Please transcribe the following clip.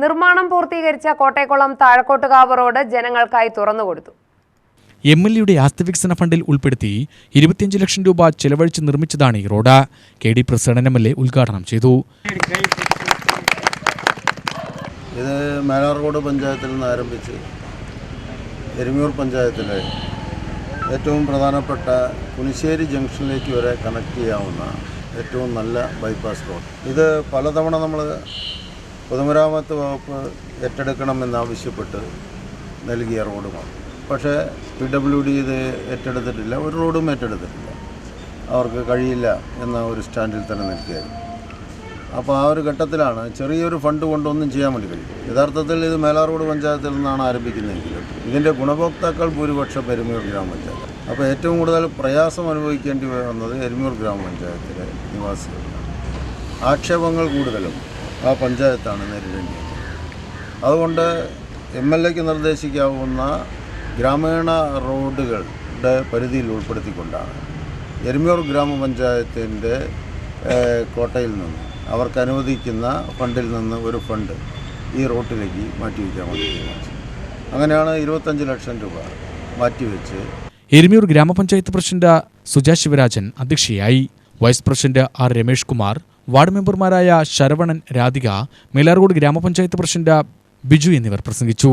നിർമ്മാണം പൂർത്തീകരിച്ച കോട്ടയക്കുളം താഴക്കോട്ടുകാവ് റോഡ് ജനങ്ങൾക്കായി തുറന്നുകൊടുത്തു. എംഎൽഎയുടെ ആസ്തി വികസന ഫണ്ടിൽ ഉൾപ്പെടുത്തി 25 ലക്ഷം രൂപ ചെലവഴിച്ച് നിർമ്മിച്ചതാണ് ഈ റോഡ്. കെ.ഡി. പ്രസിഡന്റ് എംഎൽഎ ഉദ്ഘാടനം ചെയ്തു. ഇത് മേലാർകോട് പഞ്ചായത്തിൽ നിന്ന് ആരംഭിച്ച് എരുമൂർ പഞ്ചായത്തിലെ ഏറ്റവും പ്രധാനപ്പെട്ട കുനിശ്ശേരി ജംഗ്ഷനിലേക്ക് വരെ കണക്ട് ചെയ്യാവുന്ന ഏറ്റവും നല്ല ബൈപ്പാസ് റോഡ്. ഇത് പലതവണ നമ്മൾ പൊതുമരാമത്ത് വകുപ്പ് ഏറ്റെടുക്കണമെന്നാവശ്യപ്പെട്ട് നൽകിയ റോഡുമാണ്. പക്ഷേ PWD ഇത് ഏറ്റെടുത്തിട്ടില്ല, ഒരു റോഡും ഏറ്റെടുത്തിട്ടില്ല. അവർക്ക് കഴിയില്ല എന്ന ഒരു സ്റ്റാൻഡിൽ തന്നെ നിൽക്കുകയായിരുന്നു. അപ്പോൾ ആ ഒരു ഘട്ടത്തിലാണ് ചെറിയൊരു ഫണ്ട് കൊണ്ടൊന്നും ചെയ്യാൻ വേണ്ടി കഴിയും. യഥാർത്ഥത്തിൽ ഇത് മേലാർകോട് പഞ്ചായത്തിൽ നിന്നാണ് ആരംഭിക്കുന്നതെങ്കിലും ഇതിൻ്റെ ഗുണഭോക്താക്കൾ ഭൂരിപക്ഷം എരുമൂർ ഗ്രാമപഞ്ചായത്ത്. അപ്പോൾ ഏറ്റവും കൂടുതൽ പ്രയാസം അനുഭവിക്കേണ്ടി വന്നത് എരുമൂർ ഗ്രാമപഞ്ചായത്തിലെ നിവാസികളാണ്. ആക്ഷേപങ്ങൾ കൂടുതലും ആ പഞ്ചായത്താണ് നേരിടേണ്ടത്. അതുകൊണ്ട് MLAക്ക് നിർദ്ദേശിക്കാവുന്ന ഗ്രാമീണ റോഡുകളുടെ പരിധിയിൽ ഉൾപ്പെടുത്തിക്കൊണ്ടാണ് എരുമൂർ ഗ്രാമപഞ്ചായത്തിൻ്റെ കോട്ടയിൽ നിന്ന് അവർക്ക് അനുവദിക്കുന്ന ഫണ്ടിൽ നിന്ന് ഒരു ഫണ്ട് ഈ റോട്ടിലേക്ക് മാറ്റിവെക്കാൻ വേണ്ടി തീരുമാനിച്ചു. അങ്ങനെയാണ് 25 ലക്ഷം രൂപ മാറ്റിവെച്ച് എരുമൂർ ഗ്രാമപഞ്ചായത്ത് പ്രസിഡന്റ് സുജാ ശിവരാജൻ അധ്യക്ഷയായി. Vice president R. Ramesh Kumar, ward മെമ്പർമാരായ ശരവണൻ, രാധിക, മേലാർകോട് ഗ്രാമപഞ്ചായത്ത് പ്രസിഡന്റ് ബിജു എന്നിവർ പ്രസംഗിച്ചു.